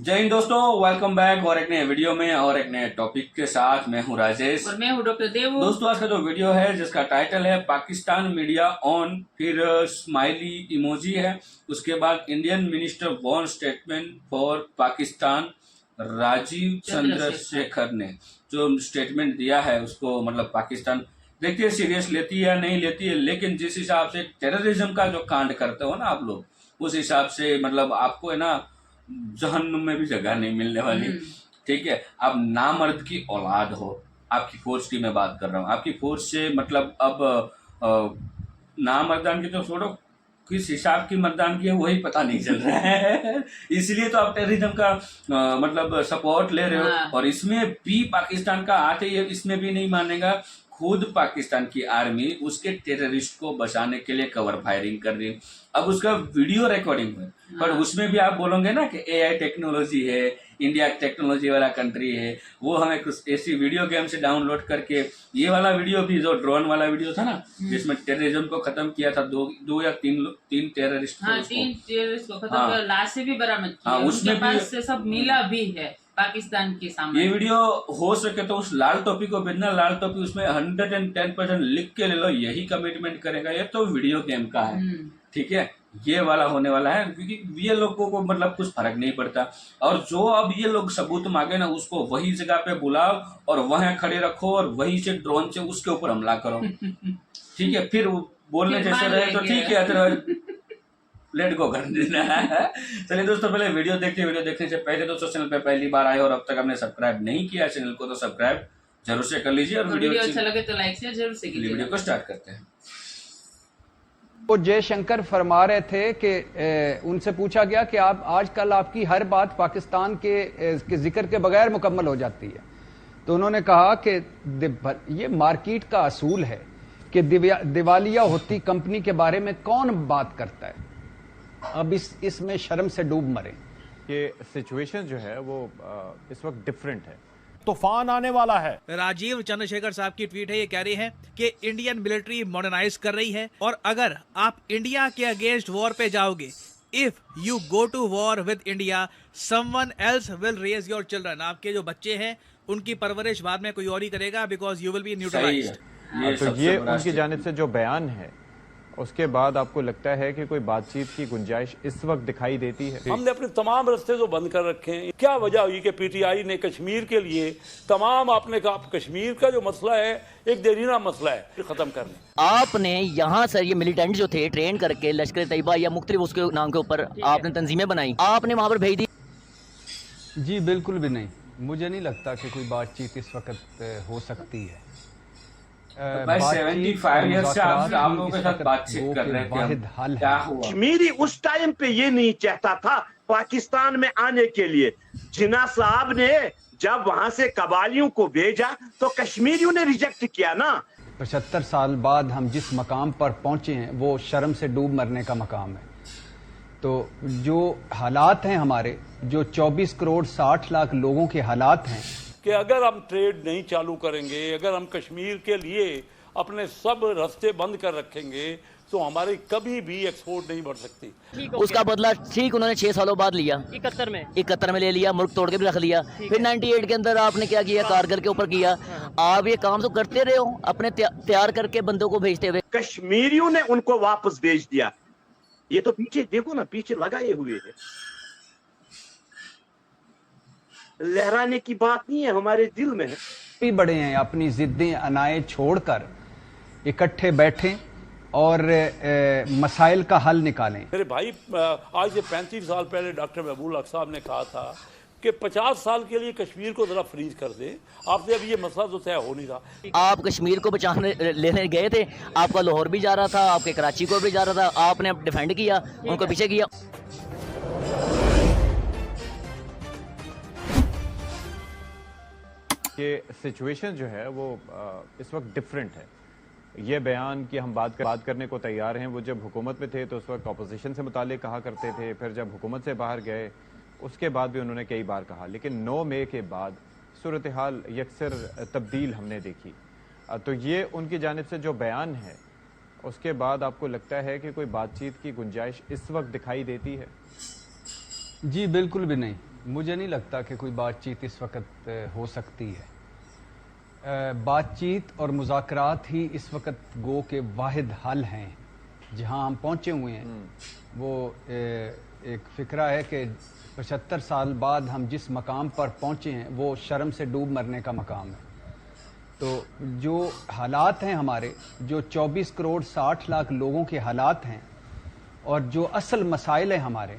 जय हिंद दोस्तों, welcome back और एक नए वीडियो में और एक नए टॉपिक के साथ। मैं हूं राजेश और मैं हूं डॉक्टर देव। दोस्तों, आज का जो वीडियो है जिसका टाइटल है पाकिस्तान मीडिया ऑन, फिर स्माइली इमोजी है, उसके बाद Indian minister warn statement for Pakistan. Rajeev Chandrasekhar ने जो स्टेटमेंट दिया है उसको मतलब पाकिस्तान देखिए सीरियस लेती है या नहीं लेती है, लेकिन जिस हिसाब से टेररिज्म का जो कांड करते हो ना आप लोग, उस हिसाब से मतलब आपको है ना जहन्नुम में भी जगह नहीं मिलने वाली। ठीक है, आप नामर्द की औलाद हो। आपकी फोर्स की मैं बात कर रहा हूँ, आपकी फोर्स से मतलब अब नामर्दान की तो छोड़ो, किस हिसाब की मतदान की है वही पता नहीं चल रहा है। इसलिए तो आप टेररिज्म का मतलब सपोर्ट ले रहे हो। और इसमें भी पाकिस्तान का हाथ है, इसमें भी नहीं मानेगा। खुद पाकिस्तान की आर्मी उसके टेररिस्ट को बचाने के लिए कवर फायरिंग कर रही है। अब उसका वीडियो रिकॉर्डिंग है, पर उसमें भी आप बोलोगे ना कि एआई टेक्नोलॉजी है, इंडिया टेक्नोलॉजी वाला कंट्री है, वो हमें कुछ ऐसी वीडियो गेम से डाउनलोड करके ये वाला वीडियो भी जो ड्रोन वाला वीडियो था ना जिसमें टेररिज्म को खत्म किया था, दो या तीन टेररिस्ट तीन टेररिस्ट को खत्म किया, लाशें भी बरामद की, उसमें उनके पास से सब मिला भी है पाकिस्तान के सामने। ये वीडियो हो सके तो उस लाल टोपी को भेजना, लाल टोपी उसमें 110% लिख के ले लो, यही कमिटमेंट करेगा। ये तो वीडियो गेम का है, ठीक है, ये वाला होने वाला है, क्योंकि ये लोगों को मतलब कुछ फर्क नहीं पड़ता। और जो अब ये लोग सबूत मांगे ना, उसको वही जगह पे बुलाओ और वहां खड़े रखो और वहीं से ड्रोन से उसके ऊपर हमला करो। ठीक है, फिर बोलने जैसे रहे तो ठीक है, अदरवाइज लेट गो कर देना है। चलिए दोस्तों, पहले वीडियो देखने से पहले दोस्तों चैनल पे पहली बार आए और अब तक आपने सब्सक्राइब नहीं किया चैनल को तो सब्सक्राइब जरूर से कर लीजिए। और वीडियो अच्छा लगे तो लाइक शेयर जरूर से कीजिए। वीडियो को स्टार्ट करते हैं। वो जयशंकर फरमा रहे थे कि उनसे पूछा गया कि आप आजकल आपकी हर बात पाकिस्तान के जिक्र के बगैर मुकम्मल हो जाती है, तो उन्होंने कहा कि ये मार्केट का असूल है कि दिवालिया होती कंपनी के बारे में कौन बात करता है। अब इसमें शर्म से डूब मरे। ये सिचुएशन जो है वो इस वक्त डिफरेंट है, तूफान आने वाला है। राजीव चंद्रशेखर साहब की ट्वीट है, ये कह रहे हैं कि इंडियन मिलिट्री मॉडर्नाइज कर रही है और अगर आप इंडिया के अगेंस्ट वॉर पे जाओगे, if you go to war with India, someone else will raise your children. आपके जो बच्चे हैं उनकी परवरिश बाद में कोई और ही करेगा, because you will be neutralised. तो ये उनकी जानिब से जो बयान है, उसके बाद आपको लगता है कि कोई बातचीत की गुंजाइश इस वक्त दिखाई देती है? हमने अपने तमाम रास्ते जो बंद कर रखे हैं। क्या वजह हुई कि पीटीआई ने कश्मीर के लिए तमाम आपने कहा कश्मीर का जो मसला है एक देरीना मसला है खत्म करने। आपने यहाँ सर ये मिलिटेंट जो थे ट्रेन करके लश्कर तैयबा या मुख्तलिफ उसके नाम के ऊपर आपने तंजीमें बनाई, आपने वहां पर भेज दी? जी बिल्कुल भी नहीं, मुझे नहीं लगता कि कोई बातचीत इस वक्त हो सकती है। 75 ईयर से आप लोगों के साथ बातचीत कर रहे थे, क्या हुआ? कश्मीरी उस टाइम पे ये नहीं चाहता था पाकिस्तान में आने के लिए। जिन्ना साहब ने जब वहां से कबालियों को भेजा तो कश्मीरियों ने रिजेक्ट किया ना। 75 साल बाद हम जिस मकाम पर पहुंचे हैं वो शर्म से डूब मरने का मकाम है। तो जो हालात हैं हमारे, जो 24 करोड़ 60 लाख लोगों के हालात हैं कि अगर हम ट्रेड नहीं चालू करेंगे, अगर हम कश्मीर के लिए अपने सब रास्ते बंद कर रखेंगे तो हमारी कभी भी एक्सपोर्ट नहीं बढ़ सकती। उसका बदला ठीक उन्होंने 6 सालों बाद लिया, 71 में ले लिया, मुल्क तोड़ के भी रख लिया। फिर 98 के अंदर आपने क्या किया, कारगिल के ऊपर किया। आप ये काम तो करते रहे हो, अपने तैयार करके बंदों को भेजते हुए। कश्मीरियों ने उनको वापस भेज दिया। ये तो पीछे देखो ना, पीछे लगाए हुए है। लहराने की बात नहीं है, हमारे दिल में है। भी बड़े हैं, अपनी जिद्दें अनाए छोड़कर इकट्ठे बैठें और मसाइल का हल निकालें। मेरे भाई, आज से 35 साल पहले डॉक्टर महबूब हक साहब ने कहा था कि 50 साल के लिए कश्मीर को जरा फ्रीज कर दे। आपसे अब ये मसला तो तय हो नहीं रहा। आप कश्मीर को बचाने लेने गए थे, आपका लाहौर भी जा रहा था, आपके कराची को भी जा रहा था, आपने डिफेंड किया, उनको पीछे किया। ये सिचुएशन जो है वो इस वक्त डिफरेंट है। ये बयान की हम बात करने को तैयार हैं। वो जब हुकूमत में थे तो उस वक्त अपोजिशन से मुतालिक कहा करते थे, फिर जब हुकूमत से बाहर गए उसके बाद भी उन्होंने कई बार कहा, लेकिन 9 मई के बाद सूरत हाल यकसर तब्दील हमने देखी। तो ये उनकी जानिब से जो बयान है, उसके बाद आपको लगता है कि कोई बातचीत की गुंजाइश इस वक्त दिखाई देती है? जी बिल्कुल भी नहीं। मुझे नहीं लगता कि कोई बातचीत इस वक्त हो सकती है। बातचीत और मुज़ाकरात ही इस वक्त गो के वाहिद हल हैं। जहां हम पहुंचे हुए हैं वो एक फ़िक्रा है कि 75 साल बाद हम जिस मकाम पर पहुंचे हैं वो शर्म से डूब मरने का मकाम है। तो जो हालात हैं हमारे, जो 24 करोड़ 60 लाख लोगों के हालात हैं और जो असल मसाइल हैं हमारे,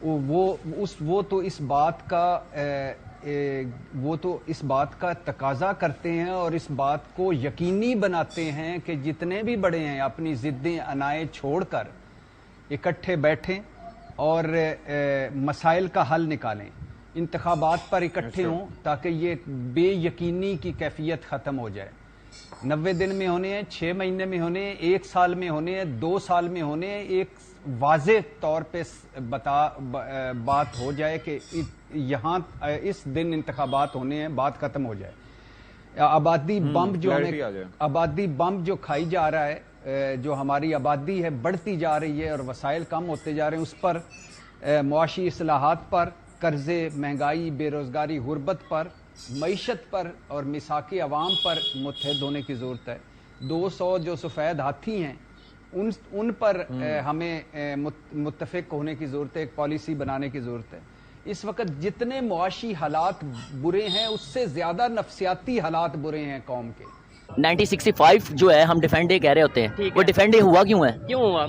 वो तो इस बात का तकाजा करते हैं और इस बात को यकीनी बनाते हैं कि जितने भी बड़े हैं अपनी ज़िद्दें अनाएं छोड़कर इकट्ठे बैठें और मसाइल का हल निकालें, इंतखाबात पर इकट्ठे हों ताकि ये बेयकीनी की कैफियत ख़त्म हो जाए। 90 दिन में होने हैं, 6 महीने में होने हैं, 1 साल में होने हैं, 2 साल में होने हैं, एक वाज़ेह तौर पे बात हो जाए कि यहाँ इस दिन इंतखाबात होने हैं, बात ख़त्म हो जाए। आबादी बम जो खाई जा रहा है, जो हमारी आबादी है बढ़ती जा रही है और वसाइल कम होते जा रहे हैं, उस पर मुआशी इस्लाहात पर, कर्ज़े, महंगाई, बेरोज़गारी, गुर्बत पर, मईशत पर और मिसाकी अवाम पर मुत्तहद होने की ज़रूरत है। 200 जो सफ़ेद हाथी हैं उन पर हमें मुत्तफ़िक होने की ज़रूरत है, एक पॉलिसी बनाने की ज़रूरत है। इस वक्त जितने मुआशी हालात बुरे हैं उससे ज़्यादा नफ्सियाती हालात बुरे हैं कौम के। 1965 जो है हम डिफेंडे कह रहे होते हैं, वो डिफेंडे हुआ क्यों है? क्यों हुआ?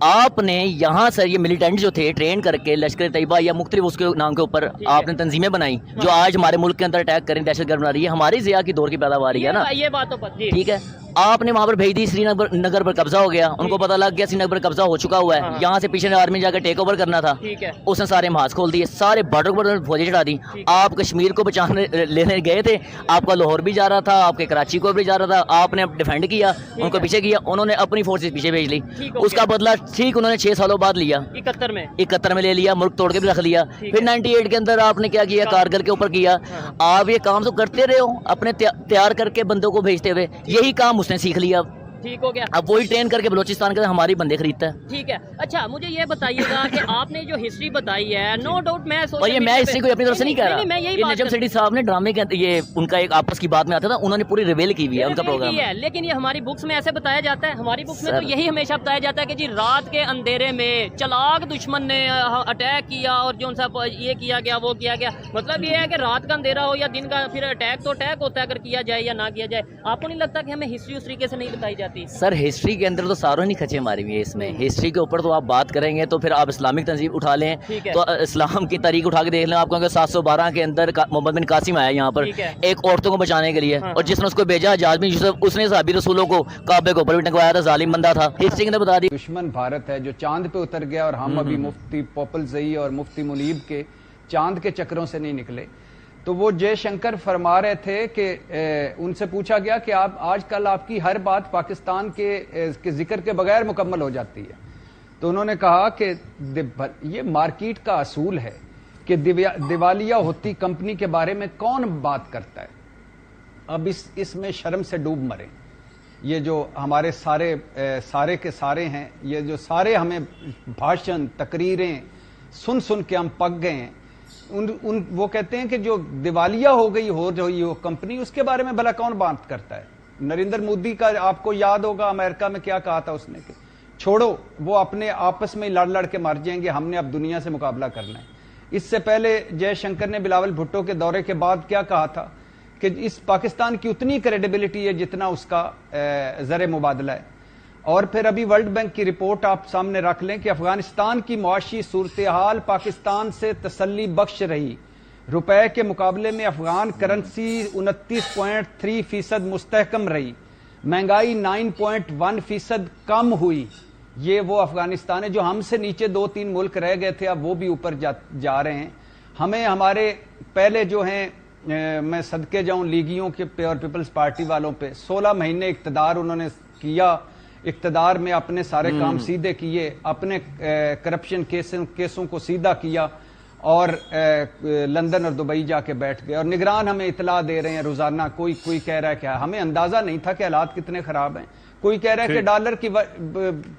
आपने यहाँ से ये मिलिटेंट जो थे ट्रेन करके लश्कर तैयबा या मुख्तलिफ उसके नाम के ऊपर आपने तंजीमें बनाई जो आज हमारे मुल्क के अंदर अटैक करें, दहशतगर्द बना रही है, हमारी ज़िया की दौर की पैदावार है ना, ये बात तो पता है। ठीक है, आपने वहां पर भेज दी, श्रीनगर पर कब्जा हो गया, उनको पता लग गया श्रीनगर पर कब्जा हो चुका हुआ है, यहाँ से पीछे आर्मी जाकर टेक ओवर करना था, उसने सारे महाज खोल दिए, सारे बॉर्डर पर फौजें चढ़ा दी। आप कश्मीर को बचाने लेने गए थे, आपका लाहौर भी जा रहा था, आपके कराची को भी जा रहा था, आपने डिफेंड किया, उनको पीछे किया, उन्होंने अपनी फोर्सेज पीछे भेज ली, उसका बदला ठीक उन्होंने 6 सालों बाद लिया, 71 में ले लिया, मुल्क तोड़ के भी रख लिया। फिर 98 के अंदर आपने क्या किया, कारगिल के ऊपर किया। आप ये काम तो करते रहे हो अपने तैयार करके बंदों को भेजते हुए, यही काम उसने सीख लिया, ठीक हो गया। अब वही ट्रेन करके बलोचिस्तान के हमारी बंदे खरीदता है। ठीक है, अच्छा मुझे ये बताइएगा कि आपने जो हिस्ट्री बताई है, नो डाउट मैं हिस्ट्री को अपनी तरफ से नहीं कह रहा, मैं यही नजम सेठी साहब ने ड्रामे के ये उनका एक आपस की बात में आता था, उन्होंने पूरी रिवील की हुई है उनका प्रोग्राम है। लेकिन ये हमारी बुक्स में ऐसे बताया जाता है, हमारी बुक्स में तो यही हमेशा बताया जाता है कि जी रात के अंधेरे में चलाक दुश्मन ने अटैक किया और जो सा ये किया गया वो किया गया। मतलब ये है कि रात का अंधेरा हो या दिन का, फिर अटैक तो अटैक होता है अगर किया जाए या ना किया जाए। आपको नहीं लगता कि हमें हिस्ट्री उस तरीके से नहीं बताई जाती? सर हिस्ट्री के अंदर तो सारों नहीं खचे मारी हुई है इसमें, हिस्ट्री के ऊपर तो आप बात करेंगे तो फिर आप इस्लामिक तंजीम उठा लें तो इस्लाम की तारीख उठा के देख लें, आपको 712 के अंदर मोहम्मद बिन कासिम आया यहाँ पर एक औरतों को बचाने के लिए, और जिसने उसको भेजा जाज़ बिन यूसुफ, उसने सहाबी रसूलों को काबे को ऊपर भी टंगवाया था, जालिम बंदा था। हिस्ट्री के अंदर बता दी दुश्मन भारत है जो चांद पे उतर गया और हम अभी मुफ्ती पोपल ज़ई और मुफ्ती मुनीब के चांद के चक्रों से नहीं निकले। तो वो जयशंकर फरमा रहे थे कि उनसे पूछा गया कि आप आजकल आपकी हर बात पाकिस्तान के जिक्र के बगैर मुकम्मल हो जाती है। तो उन्होंने कहा कि ये मार्केट का असूल है कि दिवालिया होती कंपनी के बारे में कौन बात करता है। अब इसमें शर्म से डूब मरे। ये जो हमारे सारे के सारे हैं, ये जो सारे हमें भाषण तकरीरें सुन सुन के हम पक गए हैं, वो कहते हैं कि जो दिवालिया हो गई हो कंपनी, उसके बारे में भला कौन बात करता है। नरेंद्र मोदी का आपको याद होगा अमेरिका में क्या कहा था उसने कि छोड़ो, वो अपने आपस में लड़ के मर जाएंगे, हमने अब दुनिया से मुकाबला करना है। इससे पहले जयशंकर ने बिलावल भुट्टो के दौरे के बाद क्या कहा था कि इस पाकिस्तान की उतनी क्रेडिबिलिटी है जितना उसका ज़र मुबादला है। और फिर अभी वर्ल्ड बैंक की रिपोर्ट आप सामने रख लें कि अफगानिस्तान की मुआशी सूरत हाल पाकिस्तान से तसल्ली बख्श रही। रुपए के मुकाबले में अफगान करेंसी 29.3% मुस्तहकम रही, महंगाई 9.1% कम हुई। ये वो अफगानिस्तान है जो हमसे नीचे 2-3 मुल्क रह गए थे, अब वो भी ऊपर जा रहे हैं। हमें हमारे पहले जो हैं मैं सदके जाऊं लीगियों के पे और पीपल्स पार्टी वालों पे 16 महीने इक्तदार उन्होंने किया, इक्तदार में अपने सारे काम सीधे किए, अपने करप्शन केसों को सीधा किया और लंदन और दुबई जाके बैठ गए। और निगरान हमें इतला दे रहे हैं रोजाना, कोई कह रहा है क्या, हमें अंदाजा नहीं था कि हालात कितने खराब हैं। कोई कह रहा है कि डॉलर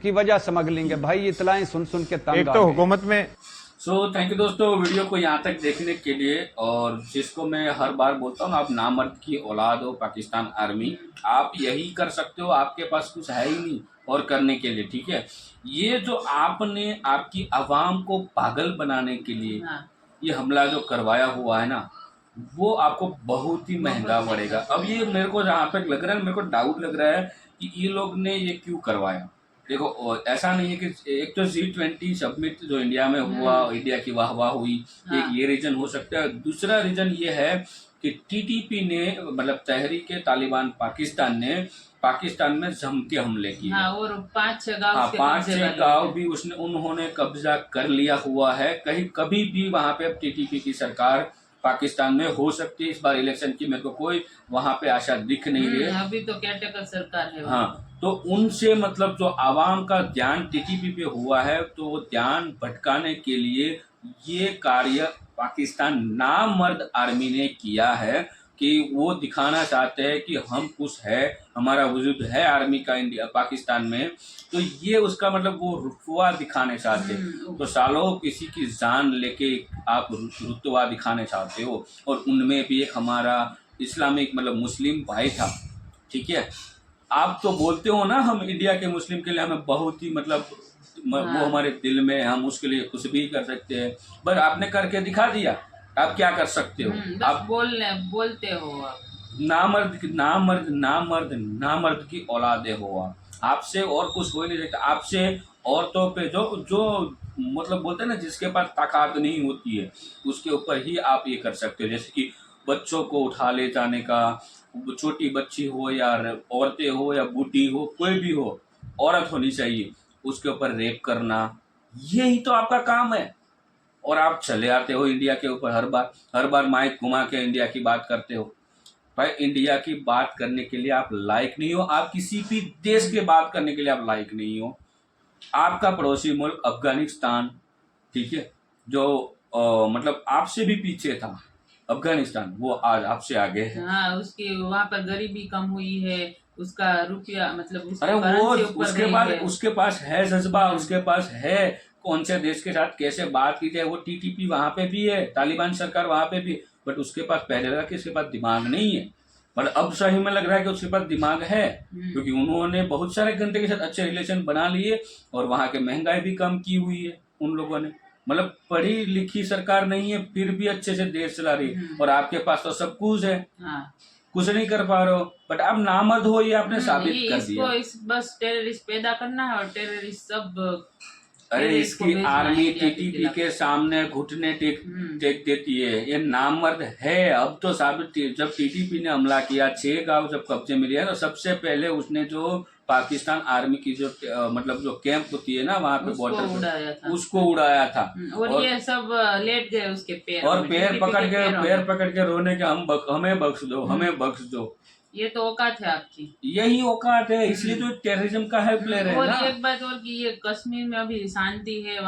की वजह स्मगलिंग है। भाई इतलाएं सुन के तंग एक तो हुकूमत में सो थैंक यू दोस्तों, वीडियो को यहाँ तक देखने के लिए। और जिसको मैं हर बार बोलता हूँ, आप नामर्द की औलाद हो पाकिस्तान आर्मी, आप यही कर सकते हो, आपके पास कुछ है ही नहीं और करने के लिए, ठीक है। ये जो आपने आपकी आवाम को पागल बनाने के लिए ये हमला जो करवाया हुआ है ना, वो आपको बहुत ही महंगा पड़ेगा। अब ये मेरे को जहाँ तक लग रहा है, मेरे को डाउट लग रहा है कि ये लोग ने ये क्यों करवाया। देखो ऐसा नहीं है कि एक तो G20 समिट जो इंडिया में हुआ, इंडिया की वाहवाह हुई, एक ये रीजन हो सकता है। दूसरा रीजन ये है कि TTP ने, मतलब तहरीक तालिबान पाकिस्तान ने पाकिस्तान में जम के हमले किए। और 5-6 गाँव, 5-6 गाँव भी उन्होंने कब्जा कर लिया हुआ है। कहीं कभी भी वहाँ पे अब TTP की सरकार पाकिस्तान में हो सकती है। इस बार इलेक्शन की मेरे को कोई वहाँ पे आशा दिख नहीं रही है। अभी तो केयरटेकर सरकार है। हाँ, तो उनसे मतलब जो आवाम का ध्यान TTP पे हुआ है, तो वो ध्यान भटकाने के लिए ये कार्य पाकिस्तान नामर्द आर्मी ने किया है कि वो दिखाना चाहते हैं कि हम कुछ है, हमारा वजूद है आर्मी का इंडिया पाकिस्तान में। तो ये उसका मतलब वो रुतबा दिखाने चाहते हैं। तो सालों किसी की जान लेके आप रुतबा दिखाने चाहते हो। और उनमें भी एक हमारा इस्लामिक मतलब मुस्लिम भाई था, ठीक है। आप तो बोलते हो ना, हम इंडिया के मुस्लिम के लिए हमें बहुत ही मतलब वो हमारे दिल में, हम उसके लिए कुछ भी कर सकते हैं। पर आपने करके दिखा दिया, आप क्या कर सकते हो? आप बोलते हो आप। नामर्द की औलादे हो आप। आपसे और कुछ हो ही नहीं सकता। आपसे औरतों पे जो मतलब बोलते हैं ना, जिसके पास ताकत नहीं होती है उसके ऊपर ही आप ये कर सकते हो। जैसे कि बच्चों को उठा ले जाने का, छोटी बच्ची हो या औरतें हो या बूढ़ी हो, कोई भी हो, औरत होनी चाहिए, उसके ऊपर रेप करना, यही तो आपका काम है। और आप चले आते हो इंडिया के ऊपर हर बार माइक घुमा के इंडिया की बात करते हो। भाई इंडिया की बात करने के लिए आप लायक नहीं हो, आप किसी भी देश की बात करने के लिए आप लायक नहीं हो। आपका पड़ोसी मुल्क अफगानिस्तान, ठीक है, जो मतलब आपसे भी पीछे था अफगानिस्तान, वो आज आपसे आगे है। हाँ, उसकी वहाँ पर गरीबी कम हुई है, उसका रुपया मतलब अरे वो उसके पास है जज्बा, उसके पास है कौन से देश के साथ कैसे बात की जाए। वो TTP वहाँ पे भी है, तालिबान सरकार वहाँ पे भी, बट उसके पास पहले लगा कि उसके पास दिमाग नहीं है। पर अब सही में लग रहा है कि उसके पास दिमाग है, क्योंकि उन्होंने बहुत सारे कंट्री के साथ अच्छे रिलेशन बना लिए और वहाँ के महंगाई भी कम की हुई है उन लोगों ने। मतलब पढ़ी लिखी सरकार नहीं है, फिर भी अच्छे से देश चला रही है। और आपके पास तो सब कुछ है, कुछ नहीं कर पा रहे हो। बट अब नामर्द हो, ये आपने साबित कर दिया। बस टेररिस्ट पैदा करना है और टेररिस्ट सब। अरे इसकी आर्मी TTP के सामने घुटने टेक देती है, ये नामर्द है। अब तो साबित, जब TTP ने हमला किया, 6 गांव जब कब्जे में लिया, तो सबसे पहले उसने जो पाकिस्तान आर्मी की जो मतलब जो कैंप होती है ना वहाँ पे बॉर्डर पे, उसको उड़ाया था। और ये सब लेट गए उसके पैर, और पैर पकड़ के रोने के, हमें बख्श दो, हमें बख्श दो। ये तो औकात है आपकी, यही औकात है, इसलिए तो टेररिज्म का है प्लेयर है। और एक बात और कि ये कश्मीर में अभी शांति है,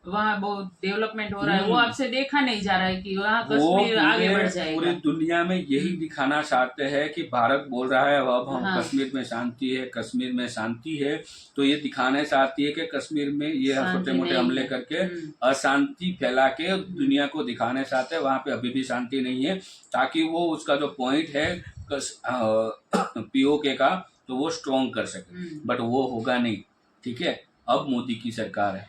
वहाँ बहुत डेवलपमेंट हो रहा है, वो आपसे देखा नहीं जा रहा है कि वहाँ कश्मीर आगे बढ़ जाएगा। पूरी दुनिया में यही दिखाना चाहते हैं कि भारत बोल रहा है अब हम कश्मीर में शांति है, कश्मीर में शांति है। तो ये दिखाना चाहती है कि कश्मीर में ये छोटे मोटे हमले करके अशांति फैला के दुनिया को दिखाने चाहते हैं वहाँ पे अभी भी शांति नहीं है, ताकि वो उसका जो पॉइंट है POK का, तो वो स्ट्रॉन्ग कर सके। बट वो होगा नहीं, ठीक है। अब मोदी की सरकार है,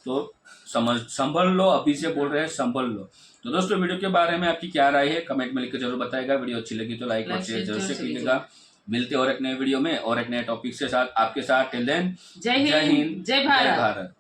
तो संभल लो, अभी से बोल रहे हैं संभल लो। तो दोस्तों वीडियो के बारे में आपकी क्या राय है कमेंट में लिखकर जरूर बताएगा। वीडियो अच्छी लगी तो लाइक और शेयर जरूर से कीजिएगा। मिलते और एक नए वीडियो में और एक नए टॉपिक के साथ आपके साथ। टिल देन, जय हिंद, जय भारत।